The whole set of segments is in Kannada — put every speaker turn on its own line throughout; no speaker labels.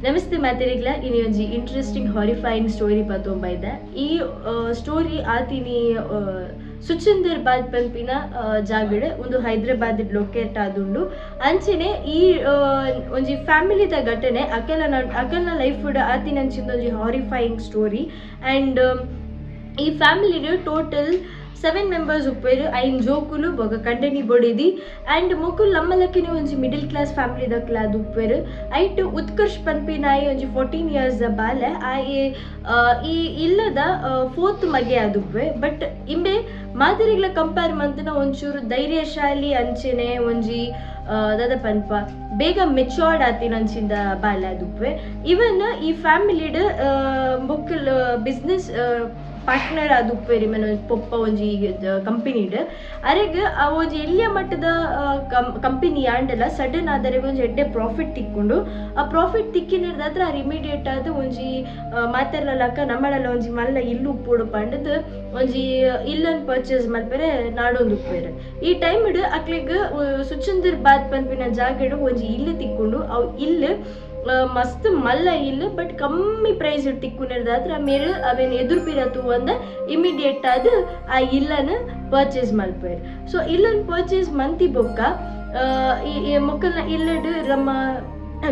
ನಮಸ್ತೆ ಮಾತಿರಿಗ್ಲ ಇನಿ ಒಂಜಿ ಇಂಟ್ರೆಸ್ಟಿಂಗ್ ಹಾರಿಫೈಯಿಂಗ್ ಸ್ಟೋರಿ ಪತ್ತೊಂಬೈದೆ. ಈ ಸ್ಟೋರಿ ಆತಿನಿ ಸುಚಂದರ್ಬಾದ್ ಪಂಪಿನ ಜಾಗಡ್ ಒಂದು ಹೈದರಾಬಾದ್ ಲೊಕೇಟ್ ಆದುಂಡು. ಅಂಚನೆ ಈ ಒಂಜಿ ಫ್ಯಾಮಿಲಿದ ಘಟನೆ ಅಕಲ್ನ ಲೈಫ್ ಆತಿನ ಅಂಚಿಂದ ಒಂಜಿ ಹಾರಿಫೈಯಿಂಗ್ ಸ್ಟೋರಿ. ಆ್ಯಂಡ್ ಈ ಫ್ಯಾಮಿಲಿಡ್ ಟೋಟಲ್ 7 members ಉಪ್ಪೇರು. 5 ಜೋಕುಲು ಬೊಕ ಕಂಡನಿ ಬೊಡಿದಿ. ಆ್ಯಂಡ್ ಮೊಕುಲ್ ನಮ್ಮಲಕ್ಕಿನ ಒಂಜಿ ಮಿಡಲ್ ಕ್ಲಾಸ್ ಫ್ಯಾಮಿಲಿ ದಕ್ಲಾದ್ ಉಪ್ಪೇರು. ಐಟ್ ಉತ್ಕರ್ಷ್ ಪನ್ಪಿನಾಯಿ ಒಂಜಿ 14 years ಬಾಲೆ ಆಯೆ ಈ ಇಲ್ಲದ 4th ಮಗೆ ಆದುಪ್ಪೆ. ಬಟ್ ಇಂಬೆ ಮಾದರಿಗಳ ಕಂಪೇರ್ ಮಂತನ ಒಂಚೂರು ಧೈರ್ಯಶಾಲಿ ಅಂಚೆನೆ ಒಂಜಿ ದಾದ ಪನ್ಪ ಬೇಗ ಮೆಚೋರ್ಡ್ ಆತಿನ ಅಂಚಿಂದ ಬಾಲೆ ಆದುಪ್ಪೆ. ಇವನ್ ಈ ಫ್ಯಾಮಿಲಿಡ್ ಬೊಕ್ಕಲ್ ಬಿಸ್ನೆಸ್ ಪಾರ್ಟ್ನರ್ ಆದುಪ್ಪೇರಿ ಮನ ಪೊಪ್ಪ ಒಂಜಿ ಕಂಪನಿಡ್ ಅರೆಗ್ ಒಂಜಿ ಎಲ್ಲಿಯ ಮಟ್ಟದ ಕಂಪನಿ ಆಂಡಲ ಸಡನ್ ಆದರೆಗ್ ಒಂಜಿ ಎಡ್ಡೆ ಪ್ರಾಫಿಟ್ ತಿಕ್ಕೊಂಡು ಆ ಪ್ರಾಫಿಟ್ ತಿಕ್ಕಿನಿರ್ದಾತ್ರ ಅವ್ರು ಇಮಿಡಿಯೇಟ್ ಆದ ಒಂಜಿ ಮಾತಾಡ್ಲಕ್ಕ ನಮ್ಮಳೆಲ್ಲ ಒಂಜಿ ಮಲ್ಲ ಇಲ್ಲು ಉಪ್ಪುಡು ಪಂಡದ್ ಒಂಜಿ ಇಲ್ಲನ್ ಪರ್ಚೇಸ್ ಮಲ್ಪೆರೆ ನಾಡೊಂದು ಉಪ್ಪೇರು. ಈ ಟೈಮ್ಡ್ ಅಕ್ಲಿಗ್ ಸುಚಂದರ್ಬಾದ್ ಪನ್ಪಿನ ಜಾಗಡ್ ಒಂಜಿ ಇಲ್ಲು ತಿಕ್ಕೊಂಡು ಅವು ಇಲ್ಲು ಮಸ್ತ್ ಮಲ್ಲ ಇಲ್ಲ ಬಟ್ ಕಮ್ಮಿ ಪ್ರೈಸ್ ತಿಕ್ಕುನಿರ್ದಾತ್ರ ಮೇರೆ ಅವೇನು ಎದುರುಪಿರತ್ತು ಅಂದ ಇಮಿಡಿಯೇಟ್ ಆದ ಆ ಇಲ್ಲನ ಪರ್ಚೇಸ್ ಮಲ್ಪೇರು. ಸೊ ಇಲ್ಲನ್ ಪರ್ಚೇಸ್ ಮಂತಿ ಬೊಕ್ಕ ಈ ಮೊಕ್ಕಲ್ನ ಇಲ್ಲಡ್ ನಮ್ಮ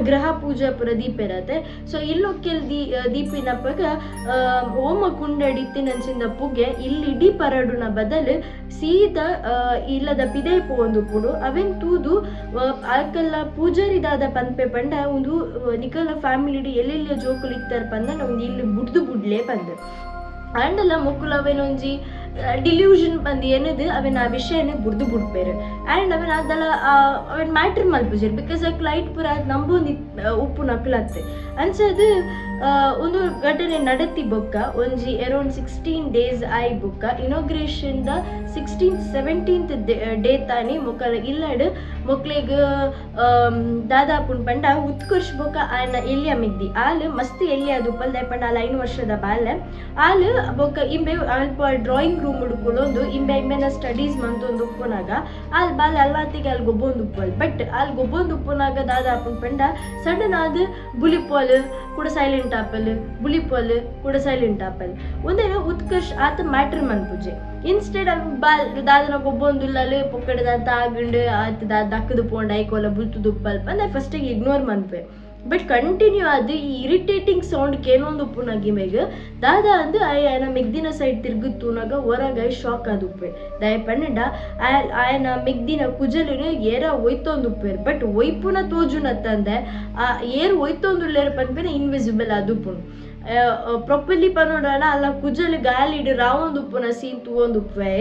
ಗ್ರಹ ಪೂಜಾ ಪುರ ದೀಪ ಇರತ್ತೆ. ಸೊ ಇಲ್ಲೊಕ್ಕೆಲ್ ದೀಪಿನಪ್ಪಗ ಓಮ ಕುಂಡಡಿತ್ತಿನಂಚಿಂದ ಪುಗೆ ಇಲ್ಲಿ ಇಡೀ ಪರಡುನ ಬದಲು ಸೀದಾ ಇಲ್ಲದ ಪಿದೆ ಪೋಂದು ಪುಡು ಅವೆನ್ ತೂದು ಆಕಲ್ಲ ಪೂಜಾರಿದಾದ ಪನ್ಪೆ ಪಂಡ ಒಂದು ನಿಕಲ ಫ್ಯಾಮಿಲಿ ಎಲ್ಲೆಲ್ಲ ಜೋಕುಲು ಇತ್ತರ ಪಂದ ಒಂದು ಇಲ್ಲಿ ಬುಡ್ಲೆ ಪಂದ ಆಂಡಲ ಮೊಕ್ಕುಲು ಅವೇನೊಂಜಿ ಡಿಲ್ಯೂಷನ್ ಬಂದು ಏನದು ಅವನ ಆ ವಿಷಯನೇ ಬುಡ್ದು ಬಿಡ್ಬೇರು. ಆ್ಯಂಡ್ ಅವನ್ ಅದೆಲ್ಲ ಅವನ್ ಮ್ಯಾಟ್ರ್ ಮಲ್ಪುಜರ್ ಬಿಕಾಸ್ ಆ ಕ್ಲೈಟ್ ಪುರ ನಂಬೊಂದು ಉಪ್ಪು ನಕ್ಲತ್ತೆ ಅನ್ಸದು. ಒಂದು ಘಟನೆ ನಡತಿ ಬೊಕ್ಕ ಒಂಜಿ ಅರೌಂಡ್ 16 days ಆಯ್ ಬೊಕ್ಕ inauguration the 16th 17th day ತಾನಿ ಮೊಕ್ಕಲ ಇಲ್ಲಡ್ ಮೊಕ್ಲೆಗ್ ದಾದಾಪುನ್ ಪಂಡ ಉತ್ಕರ್ಷ್ ಬೊಕ್ಕ ಆಯ್ನ ಎಲ್ಲಿಯ ಮಿಗ್ದಿ ಆಲ್ ಮಸ್ತ್ ಎಲ್ಲಿ ಅದು ಉಪ್ಪಲ್ ದಯಪಂಡ ಆಲ್ 5 ವರ್ಷದ ಬಾಲೆ ಆಲ್ ಬೊಕ್ಕ ಇಂಬೆ ಅಲ್ಪ ಡ್ರಾಯಿಂಗ್ ರೂಮ್ ಹುಡ್ಕೊಳ್ಳೊಂದು ಇಂಬೆನ ಸ್ಟಡೀಸ್ ಮಂತೊಂದು ಉಪ್ಪುನಾಗ ಆಲ್ ಬಾಲ್ ಅಲ್ಲಾತಿಗೆ ಅಲ್ಲಿ ಗೊಬ್ಬೊಂದು ಉಪ್ಪಲ್. ಬಟ್ ಅಲ್ಲಿ ಗೊಬ್ಬೊಂದು ಉಪ್ಪುನಾಗ ದಾದಾಪುನ್ ಪಂಡ ಸಡನ್ ಆದ ಬುಲಿಪೋಲ್ ಕೂಡ ಸೈಲೆಂಟ್ ಆಪಲ್ ಬುಲಿಪೋಲ್ ಕೂಡ ಸೈಲೆಂಟ್ ಆಪಲ್ ಒಂದೇನು ಉತ್ಕರ್ಷ್ ಆತ ಮ್ಯಾಟ್ರ್ ಮನ್ಪುಜೆ. ಇನ್ಸ್ಟೆಡ್ ಅಲ್ಲಿ ಬಾಲ್ ದಾದನ ಗೊಬ್ಬೊಂದುಲ್ಲಲು ಪೊಕ್ಕಡೆ ದಾತ ಆಗಂಡು ಆತ ದಕ್ಕದು ಪೋಂಡ ಐಕೋಲ ಬುಲ್ತುದು ಉಪ್ಪಲ್ ಅಂದ್ರೆ ಫಸ್ಟಿಗೆ ಇಗ್ನೋರ್ ಮನ್ಪೆ. ಬಟ್ ಕಂಟಿನ್ಯೂ ಅದು ಈ ಇರಿಟೇಟಿಂಗ್ ಸೌಂಡ್ ಕೇನೊಂದು ಉಪ್ಪುನಾಗಿ ಮೇಗ ದಾದ ಅಂದು ಆಯನ ಮೆಗ್ದಿನ ಸೈಡ್ ತಿರುಗುತ್ತೂನಾಗ ಹೊರಗ ಶಾಕ್ ಆದುಪ್ಪೆ ದಯಪಂಡ ಆಯನ ಮೆಗ್ದಿನ ಕುಜಲಿನ ಏರ ಒಯ್ತೊಂದು ಉಪ್ಪೇರು. ಬಟ್ ಒಯ್ಪುನ ತೋಜುನ ತಂದೆ ಆ ಏರ್ ಒಯ್ತೊಂದುಲ್ಲೇರು ಪನ್ಪೇನ ಇನ್ವಿಸಿಬಲ್ ಆದುಪ್ಪುನು ಪ್ರಾಪರ್ಲಿ ಪನ್ನೋಡಲ್ಲ ಅಲ್ಲ ಕುಜಲ್ ಗಾಲಿಡ್ ರಾವೊಂದು ಉಪ್ಪುನ ಸೀನ್ ತೂವೊಂದು ಉಪ್ಪೆ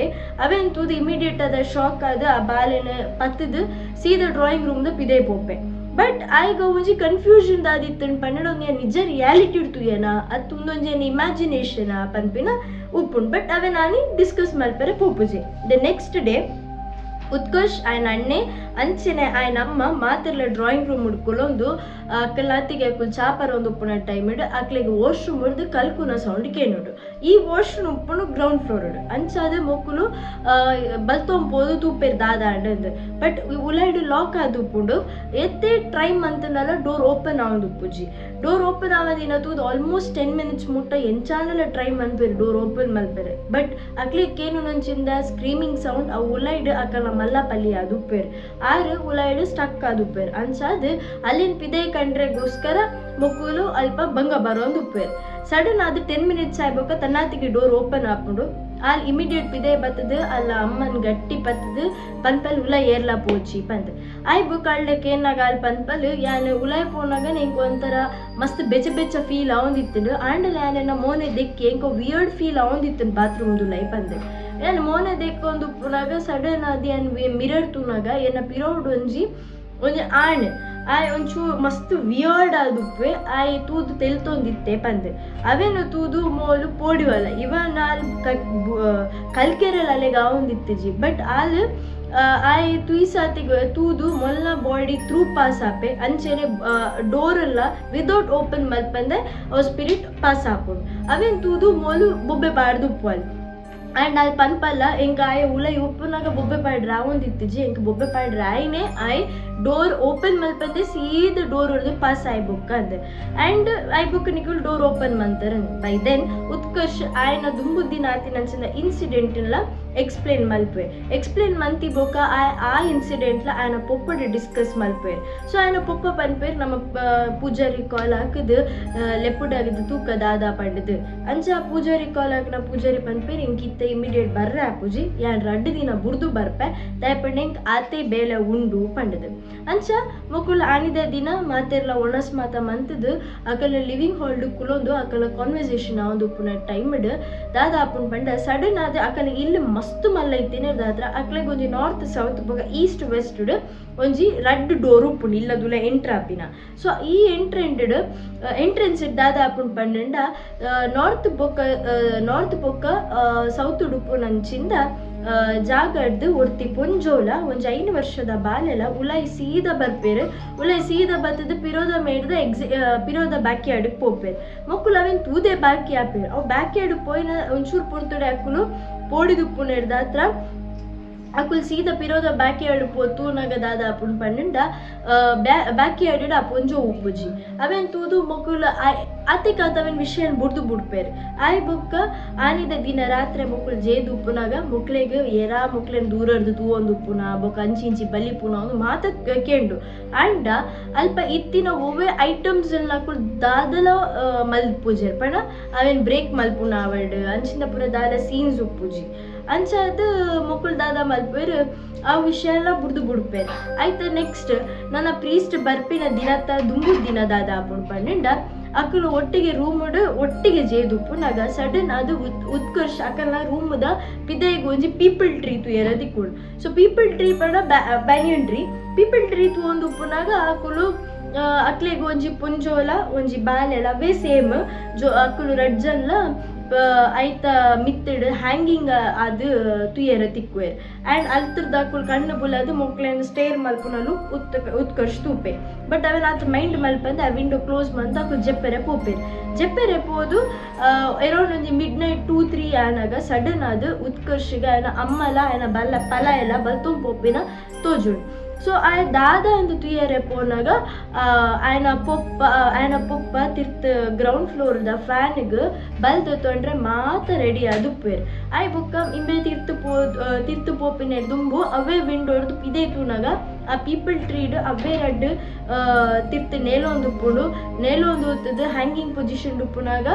ಅವೇನು ತೂದು ಇಮಿಡಿಯೇಟ್ ಆದ ಶಾಕ್ ಆದ ಆ ಬಾಲೆನ ಪತ್ತದು ಸೀದಾ ಡ್ರಾಯಿಂಗ್ ರೂಮ್ದ ಪಿದೆ ಪೋಪೆ. ಬಟ್ ಆಯ್ಗ ಒಂಜಿ ಕನ್ಫ್ಯೂಷನ್ ದಾದಿತ್ತನ್ ಪನ್ನಡ ಒಂಜಿ ನಿಜ ರಿಯಾಲಿಟಿ ಇಡ್ತುಯೇನ ಅದು ತುಂದೊಂಜಿ ಇಮ್ಯಾಜಿನೇಷನ್ ಪನ್ಪಿನ ಉಪ್ಪುಂಡು. ಬಟ್ ಅವೇ ನಾನು ಡಿಸ್ಕಸ್ ಮಲ್ಪರೆ ಪೋಪುಜೆ. ದ ನೆಕ್ಸ್ಟ್ ಡೇ ಉತ್ಕರ್ಷ್ ಆಯ್ನ ಅಣ್ಣೆ ಅಂಚೆನೆ ಆಯ್ನ ಅಮ್ಮ ಮಾತೆಲ್ಲ ಡ್ರಾಯಿಂಗ್ ರೂಮ್ ಹುಡ್ಕೊಳ್ಳೊಂದು ಅಕ್ಕಲ್ಲಾತಿಗೆ ಅಕ್ಕಲ್ ಚಾಪರ ಒಂದು ಉಪ್ಪುನ ಟೈಮ್ ಇಡು ಅಕ್ಲಿಗೆ ವಾಶ್ರೂಮ್ ಹಿಡ್ದು ಕಲ್ಕುನ ಸೌಂಡ್ ಕೇಳೋಡು. ಈ ವಾಶ್ರೂಮ್ ಉಪ್ಪುನು ಗ್ರೌಂಡ್ ಫ್ಲೋರ್ ಇಡು ಅಂಚಾದ ಮೊಕ್ಕಲು ಬಲ್ತೊಂಪೋದು ತೂಪೇರು ದಾದ ಅಂಡ್. ಬಟ್ ಉಲೈಡು ಲಾಕ್ ಆದ ಉಪ್ಪುಂಡು ಎತ್ತೆ ಟ್ರೈ ಮಂತನಲ್ಲ ಡೋರ್ ಓಪನ್ ಆವೊಂದು ಉಪ್ಪುಜಿ. ಡೋರ್ ಓಪನ್ ಆವದಿನ ತೂದು ಆಲ್ಮೋಸ್ಟ್ 10 minutes ಮುಟ್ಟ ಎಂಚಾನಲ್ಲ ಟ್ರೈ ಮನ್ಪೇರು ಡೋರ್ ಓಪನ್ ಮಲ್ಪೇರೆ. ಬಟ್ ಅಕ್ಲಿಗೆ ಏನು ನಂಚಿಂದ ಸ್ಕ್ರೀಮಿಂಗ್ ಸೌಂಡ್ ಆ ಉಲೈಡು ಅಕ್ಕಲ ಮಲ್ಲ ಪಲ್ಲಿ ಅದು ಉಪ್ಪೇರು ಆರು ಉಲಾಯ್ಡು ಸ್ಟಕ್ ಆದ ಉಪ್ಪೇರು ಅನ್ಸಾದ್ ಅಲ್ಲಿನ ಪಿದೆ ಕಂಡ್ರೆಗೋಸ್ಕರ ಮೊಕ್ಕುಲು ಅಲ್ಪ ಭಂಗ ಬರೋಂದು ಉಪ್ಪೇರು. ಸಡನ್ ಅದು 10 minutes ಆಗ್ಬೇಕ ತನ್ನಾತಿಗೆ ಡೋರ್ ಓಪನ್ ಹಾಕೊಂಡು ಅಲ್ಲಿ ಇಮಿಡಿಯೇಟ್ ಪಿದೆ ಬತ್ತದು ಅಲ್ಲ ಅಮ್ಮನ್ ಗಟ್ಟಿ ಪತ್ತದು ಪನ್ಪಲ್ ಉಲಾಯ್ ಏರ್ಲಾ ಪೋಚಿ ಪಂತ ಆಯ್ಬು ಕಳ್ಳಕ್ಕೆ ಏನಾಗ ಅಲ್ಲಿ ಪನ್ಪಲ್ ಯಾನು ಉಲಾಯ್ ಪೋನಾಗ ನಿಂಗೆ ಒಂಥರ ಮಸ್ತ್ ಬೆಚ್ಚ ಫೀಲ್ ಆವಂದಿತ್ತು. ಆಂಡಲ್ ಯಾನ ಮೋನೆ ದೆಕ್ಕಿ ಎಂಕೋ ವಿಯರ್ಡ್ ಫೀಲ್ ಆವಂದಿತ್ತು ಬಾತ್ರೂಮ್ದು ಲೈಫ್ ಅಂದೆ ಏನು ಮೋನೆ ದೆಕ್ಕೊಂದು ಪುನಾಗ ಸಡನ್ ಅದು ಏನು ಮಿರರ್ ತೂನಾಗ ಏನ ಪಿರೋಡ್ ಒಂಜಿ ಆಣ್ ಆಯ್ ಒಂಚೂರು ಮಸ್ತ್ ವಿಯರ್ಡ್ ಆದುಪ್ಪೆ ಆಯ್ ತೂದು ತೆಲ್ತೊಂದಿತ್ತೆ ಪಂದೆ ಅವೇನು ತೂದು ಮೋಲು ಪೋಡಿವಲ್ಲ ಇವನ್ ಆಲ್ ಕಲ್ಕೆರೆಲ್ಲ ಅಲೆಗ ಆವೊಂದಿತ್ತಜಿ. ಬಟ್ ಆಲ್ ಆಯ್ ತುಯಿಸಾತಿಗೆ ತೂದು ಮೊಲ್ಲ ಬಾಡಿ ಥ್ರೂ ಪಾಸ್ ಆಪೆ ಅಂಚೆನೆ ಡೋರ್ ಎಲ್ಲ ವಿದೌಟ್ ಓಪನ್ ಮಲ್ಪಂದೆ ಅವ್ ಸ್ಪಿರಿಟ್ ಪಾಸ್ ಹಾಕೊಂಡು ಅವೇನು ತೂದು ಮೋಲು ಬೊಬ್ಬೆ ಬಾಡ್ದು ಉಪ್ಪು ಆ್ಯಂಡ್ ಅಲ್ಲಿ ಪನ್ಪಲ್ಲ ಎಂಕ ಆಯ್ ಉಲೈ ಉಪ್ಪುನಾಗ ಬೊಬ್ಬೆ ಪಾಡ್ ರಾವೊಂದಿತ್ತಿಜಿ ಎಂಕ ಬೊಬ್ಬೆ ಪಾಡ್ ರಾಯಿನೇ ಆಯ್ ಡೋರ್ ಓಪನ್ ಮಲ್ಪಂದೆ ಸೀದಾ ಡೋರ್ ಹೊಡೆದು ಪಾಸ್ ಆಯ್ಬೊಕ್ಕ ಅಂದೆ ಆ್ಯಂಡ್ ಆಯ್ಬೊಕ್ಕ ನಿಕುಲ್ ಡೋರ್ ಓಪನ್ ಮಂತಾರೆ ಬೈ ದೆನ್ ಉತ್ಕರ್ಷ್ ಆಯ್ನ ದುಂಬುದ್ದಿನ ಆತಿನ ಅಂಚಿನ ಇನ್ಸಿಡೆಂಟ್ಲ ಎಕ್ಸ್ಪ್ಲೇನ್ ಮಂತಿ ಬೊಕ್ಕ ಆ ಇನ್ಸಿಡೆಂಟ್ಲ ಆಯ್ನ ಪೊಪ್ಪಡು ಡಿಸ್ಕಸ್ ಮಲ್ಪೇರ್ ಸೊ ಆಯ್ನ ಪೊಪ್ಪ ಪನ್ಪೇರ್ ನಮ್ಮ ಪೂಜಾರಿ ಕಾಲ್ ಹಾಕದು ಲೆಪ್ಪುಡಾಗಿದ್ದು ತೂಕ ದಾದಾ ಪಂಡದು ಅಂಚ ಪೂಜಾರಿ ಕಾಲ್ ಹಾಕಿನ ಪೂಜಾರಿ ಪನ್ಪೇರ್ ಇಂಕಿತ್ತ ಇಮಿಡಿಯೇಟ್ ಬರ್ರೆ ಪೂಜಿ ಯಾನ್ 2 ದಿನ ಬುರ್ದು ಬರ್ಪೆ ದಯಪಂಡೆ ಇಂಕ್ ಆತೆ ಬೇಲೆ ಉಂಡು ಪಂಡದು ಅಂಚ ಮೊಕುಲ್ ಆನಿದ ದಿನ ಮಾತೆರ್ಲ ಒಣಸ್ ಮಾತ ಮಂತದು ಅಕಲ ಲಿವಿಂಗ್ ಹಾಲ್ಡ್ ಕುಲೊಂದು ಅಕಲ ಕಾನ್ವರ್ಸೇಷನ್ ಆವೊಂದು ಉಪ್ಪುನ ಟೈಮ್ಡ್ ದಾದ ಆಪುನ್ ಪಂಡ ಸಡನ್ ಆದ ಅಕಲ ಇಲ್ಲಿ ಮಸ್ತ್ ಮಲ್ಲ ಇತ್ತೇನೆ ದಾತ್ರ ಅಕ್ಲೆಗ್ ಒಂಜಿ ನಾರ್ತ್ ಸೌತ್ ಬೊಕ ಈಸ್ಟ್ ವೆಸ್ಟ್ ಒಂಜಿ 2 ಡೋರ್ ಉಪ್ಪುಂಡು ಇಲ್ಲದುಲ ಎಂಟ್ರ್ ಆಪಿನ ಸೊ ಈ ಎಂಟ್ರೆನ್ಸ್ ದಾದ ಆಪುನ್ ಪಂಡ ನಾರ್ತ್ ಬೊಕ್ಕ ಸೌತ್ ಉಡುಪುನಂಚಿಂದ ಜಾಗಡ್ದು ಒರ್ತಿ ಪೊಂಜೋಲ ಒಂಜಿ 5 ವರ್ಷದ ಬಾಲೆಲ ಉಲಾಯಿ ಸೀದಾ ಬರ್ಪೇರು ಉಲಾಯಿ ಸೀದಾ ಬತ್ತದ ಪಿರೋದ ಮೇಡ್ದ ಪಿರೋದ ಬ್ಯಾಕ್ಯಾರ್ಡ್ ಪೋಪೇರು ಮೊಕ್ಕುಲು ಅವೇನ್ ತೂದೆ ಬ್ಯಾಕಿ ಆಪೇರು ಅವು ಬ್ಯಾಕ್ಯಾರ್ಡ್ ಪೋಯಿನ ಒಂಚೂರು ಪುಣ್ತುಡೆ ಅಕ್ಕುಲು ಪೋಡಿದುಪ್ಪುನೆರ್ದ ಹತ್ರ ಅಕುಲ್ ಸೀದಾ ಪಿರೋದ ಬ್ಯಾಕ್ಯಾರ್ಡ್ ಪೋತು ನಗ ದಾದ ಅಪುನ್ ಪಂಡ ಬ್ಯಾಕ್ಯಾರ್ಡ್ ಅಪೊಂಜೋ ಉಪ್ಪುಜಿ ಅವೇನ್ ತೂದು ಮೊಕುಲ್ ಅತೆ ಕಾತವನ್ ವಿಷಯ ಬುಡ್ದು ಬುಡ್ಪೇರು ಆಯ್ ಬೊಕ್ಕ ಆನಿದ ದಿನ ರಾತ್ರಿ ಮೊಕುಲ್ ಜೇದು ಉಪ್ಪುನಾಗ ಮೊಕ್ಲೆಗ್ ಎರಾ ಮೊಕ್ಲೆನ್ ದೂರರ್ದು ತೂವೊಂದು ಉಪ್ಪುನ ಬೊಕ್ಕ ಅಂಚಿ ಬಲಿಪುನ ಒಂದು ಮಾತ ಕೇಂಡು ಅಂಡ ಅಲ್ಪ ಇತ್ತಿನ ಒವ್ವೆ ಐಟಮ್ಸ್ ನಕುಲ್ ದಾದಲ ಮಲ್ಪುಜೆರ್ ಪಂಡ ಅವೇನ್ ಬ್ರೇಕ್ ಮಲ್ಪುನ ಅವಡ್ ಅಂಚಿನ ಪುರ ದಾದ ಸೀನ್ಸ್ ಉಪ್ಪುಜಿ ಅಂಚ ಅದು ಮೊಕುಲ್ ದಾದ ಮಲ್ಪೇರು ಆ ವಿಷಯ ಎಲ್ಲ ಬುಡ್ಪೇರು ಆಯ್ತು ನೆಕ್ಸ್ಟ್ ನನ್ನ ಪ್ರೀಸ್ಟ್ ಬರ್ಪಿನ ದಿನತ್ತ ದುಂಬು ದಿನ ದಾದ ಆಪುನ್ ಪಂಡ ಅಕ್ಕಲು ಒಟ್ಟಿಗೆ ಜೇದುಪ್ಪುನಾಗ ಸಡನ್ ಅದು ಉತ್ಕರ್ಷ್ ಅಕಲ್ನ ರೂಮ್ದ ಪಿದೈಗೆ ಒಂಜಿ ಪೀಪಲ್ ಟ್ರೀ ತುಯರ ದಿಕ್ಕುಂಡು ಸೊ ಪೀಪಲ್ ಟ್ರೀ ಪಂಡ ಬ್ಯಾನಿಯನ್ ಟ್ರೀ ಪೀಪಲ್ ಟ್ರೀ ತುವೊಂದು ಉಪ್ಪುನಾಗ ಅಕ್ಕಲು ಅಕ್ಲೆಗ್ ಒಂಜಿ ಪುಂಜೋಲ ಒಂಜಿ ಬಾಲೆಲ ಅವೇ ಸೇಮ್ ಅಕ್ಕಲು ರಡ್ಜನ್ಲ ಐತ ಮಿತ್ತಡ್ ಹ್ಯಾಂಗಿಂಗ್ ಅದು ತುಯರ ತಿಕ್ಕುವೆರ್ ಆ್ಯಂಡ್ ಅಲ್ತರ್ದ ಅಕ್ಕುಲ್ ಕಣ್ಣು ಬುಲದು ಮೊಕ್ಲೆನ್ ಸ್ಟೇರ್ ಮಲ್ಪುನಲು ಉತ್ಕರ್ಷ್ ತೂಪೆ ಬಟ್ ಅವೆನ್ ಆತ ಮೈಂಡ್ ಮಲ್ಪಂದೆ ಆ ವಿಂಡೋ ಕ್ಲೋಸ್ ಮಂತ ಅಕ್ಕುಲ್ ಜೆಪ್ಪೆರೆ ಪೋದು ಅರೌಂಡ್ ಒಂಜಿ ಮಿಡ್-ನೈಟ್ 2-3 ಆನಾಗ ಸಡನ್ ಅದು ಉತ್ಕರ್ಷಿಗೆ ಆಯ್ನ ಅಮ್ಮಲ ಆಯ್ನ ಬಲ್ಲ ಪಲ ಎಲ್ಲ ಬಲ್ತುಂ ಪೋಪಿನ ತೋಜುಂಡು ಸೊ ಆಯ್ ದಾದ ಅಂದು ತುಯರೆ ಪೋನಾಗ ಆಯ್ನ ಪೊಪ್ಪ ತಿರ್ತ್ ಗ್ರೌಂಡ್ ಫ್ಲೋರ್ದ ಫ್ಯಾನ್ಗೆ ಬಲ್ದು ತೊಂಡ್ರೆ ಮಾತ ರೆಡಿ ಅದುಪ್ಪೇರು ಆಯ್ ಬೊಕ್ಕ ಇಂಬೆ ತಿರ್ತು ಪೋಪಿನ ದುಂಬು ಅವೇ ವಿಂಡೋರ್ದು ಪಿದೆ ತೂನಾಗ ಆ ಪೀಪಲ್ ಟ್ರೀಡ್ ಅವೇ ರಡ್ಡು ತಿರ್ತು ನೇಲೊಂದು ಹೊತ್ತದು ಹ್ಯಾಂಗಿಂಗ್ ಪೊಸಿಷನ್ ಉಪ್ಪುನಾಗ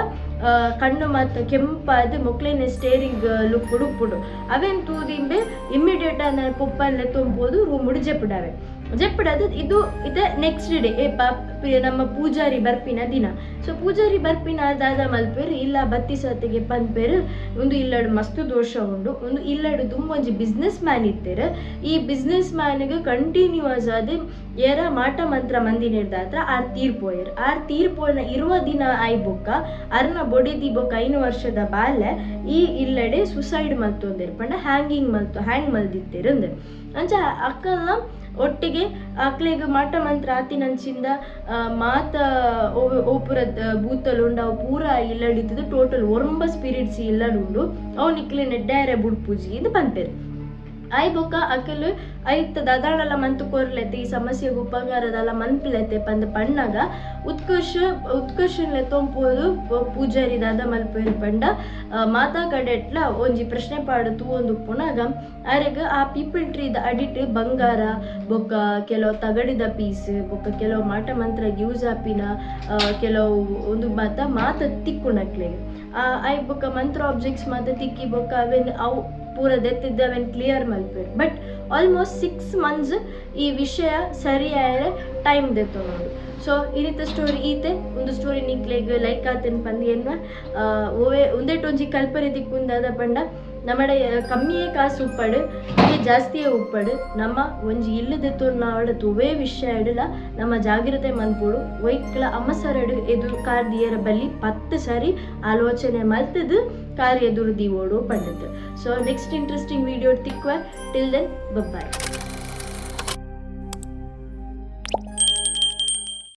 ಕಣ್ಣು ಮತ್ತು ಕೆಂಪಾದ ಮೊಕ್ಲೇನೆ ಸ್ಟೇರಿಂಗ್ ಉಪ್ಪುಡು ಅವೇನು ತೂದಿಂಬೆ ಇಮ್ಮಿಡಿಯೇಟ್ ನಾನು ಪೊಪ್ಪಲ್ಲೇ ತೊಂಬೋದು ರೂಮ್ ಜೆಪ್ಪಡಾವೆ ಇದು ನೆಕ್ಸ್ಟ್ ಡೇ ನಮ್ಮ ಪೂಜಾರಿ ಬರ್ಪಿನ ದಿನ ಸೊ ಪೂಜಾರಿ ಬರ್ಪಿನ ದಾದ ಮಲ್ಪೇರು ಇಲ್ಲ ಬತ್ತಿ ಸತ್ತಿಗೆ ಪನ್ಪೇರು ಒಂದು ಇಲ್ಲಡು ಮಸ್ತ್ ದೋಷ ಉಂಡು ಒಂದು ಇಲ್ಲಡು ತುಂಬ ಒಂಜಿ ಬಿಸ್ನೆಸ್ ಮ್ಯಾನ್ ಇತ್ತೇರು ಈ ಬಿಸ್ನೆಸ್ ಮ್ಯಾನ್ಗೆ ಕಂಟಿನ್ಯೂಸ್ ಅದು ಏರ ಮಾಟ ಮಂತ್ರ ಮಂದಿನಿರ್ದಾತ್ರ ಆರ್ ತೀರ್ಪೋಯನ ಇರುವ ದಿನ ಆಯ್ಬೊಕ್ಕ ಅರ್ನ ಬೊಡಿದಿ ಬೊಕ್ಕ 5 ವರ್ಷದ ಬಾಲ್ಯ ಈ ಇಲ್ಲಡೆ ಸುಸೈಡ್ ಮಲ್ತೊಂದಿರು ಪಂಡ ಹ್ಯಾಂಗ್ ಮಲ್ದಿತ್ತೇರು ಅಂದೆ ಅಂಚ ಅಕ್ಕಲ್ನ ಒಟ್ಟಿಗೆ ಅಕ್ಲೆಗ್ ಮಾಟ ಮಂತ್ರ ಆತಿನಂಚಿಂದ ಮಾತ ಓಪುರದ ಬೂತಲುಂಡು ಅವು ಪೂರ ಇಲ್ಲಡಿತ್ತದು ಟೋಟಲ್ 9 ಸ್ಪಿರಿಟ್ಸ್ ಇಲ್ಲಡುಂಡು ಅವು ನಿಕ್ಲೆ ನೆಡ್ಡಾರೆ ಬುಡ್ಪೂಜಿ ಇದು ಪನ್ಪೇರು ಆಯ್ ಬೊಕ್ಕ ಅಕಲು ಐತ ದದಾಳಲ ಮಂತು ಕೊರ್ಲೆತೆ ಈ ಸಮಸ್ಯೆಗೆ ಉಪಕಾರದಲ್ಲ ಮನ್ಪ್ಲೆತೆ ಪಣ್ಣಾಗ ಉತ್ಕರ್ಷನ್ಲೆ ತೊಂಪೋದು ಪೂಜಾರಿ ದಾದ ಮಲ್ಪೇರು ಪಂಡ ಮಾತಾ ಕಡೆಟ್ಲ ಒಂಜಿ ಪ್ರಶ್ನೆ ಪಾಡು ತೂವೊಂದು ಉಪ್ಪುನಾಗ ಅರೆಗ ಆ ಪೀಪಲ್ ಟ್ರೀದ ಅಡಿಟ್ ಬಂಗಾರ ಬೊಕ್ಕ ಕೆಲವು ತಗಡಿದ ಪೀಸ್ ಬೊಕ್ಕ ಕೆಲವು ಮಾಟ ಮಂತ್ರ ಯೂಸ್ ಆಪಿನ ಕೆಲವು ಒಂದು ಮಾತ ತಿಕ್ಕುಣಕ್ಲೆಗೆ ಆಯ್ ಬೊಕ್ಕ ಮಂತ್ರ ಆಬ್ಜೆಕ್ಟ್ಸ್ ಮಾತ ತಿಕ್ಕಿ ಬೊಕ್ಕ ಅವೇನು ಅವು ಪೂರ ದೆತ್ತಿದ್ದ ಅವೇನು ಕ್ಲಿಯರ್ ಮಲ್ಪೇರು ಬಟ್ ಆಲ್ಮೋಸ್ಟ್ 6 months ಈ ವಿಷಯ ಸರಿಯಾದ ಟೈಮ್ ದೆತ್ತು ನೋಡು ಸೊ ಈ ರೀತಿ ಸ್ಟೋರಿ ಈತೆ ಒಂದು ಸ್ಟೋರಿ ನಿಕ್ಲೆಗ್ ಲೈಕ್ ಆತೇನು ಪಂದು ಏನು ಒಂದೇಟೊಂಜಿ ಕಲ್ಪನೆ ದಿಕ್ಕುಂದಾದ ಪಂಡ ನಮ್ಮಡೆ ಕಮ್ಮಿಯೇ ಕಾಸು ಉಪ್ಪಡು ಇಲ್ಲಿ ಜಾಸ್ತಿಯೇ ಉಪ್ಪಡು ನಮ್ಮ ಒಂಜಿ ಇಲ್ಲದೆತ್ತು ನಾವಡ ತುವೇ ವಿಷಯ ಇಡಲ ನಮ್ಮ ಜಾಗ್ರತೆ ಮನ್ಪೋಡು ಒಯ್ಕಲ ಅಮ್ಮಸರಡು ಎದುರು ಕಾರ್ ದಿಯರ ಬಲ್ಲಿ 10 ಸರಿ ಆಲೋಚನೆ ಮಲ್ತದು ಕಾರ್ ಎದುರು ದೀವೋಡು ಪಂಡದು ಸೊ ನೆಕ್ಸ್ಟ್ ಇಂಟ್ರೆಸ್ಟಿಂಗ್ ವಿಡಿಯೋ ತಿಕ್ವ ಟಿಲ್ ದೆನ್ ಬೈ.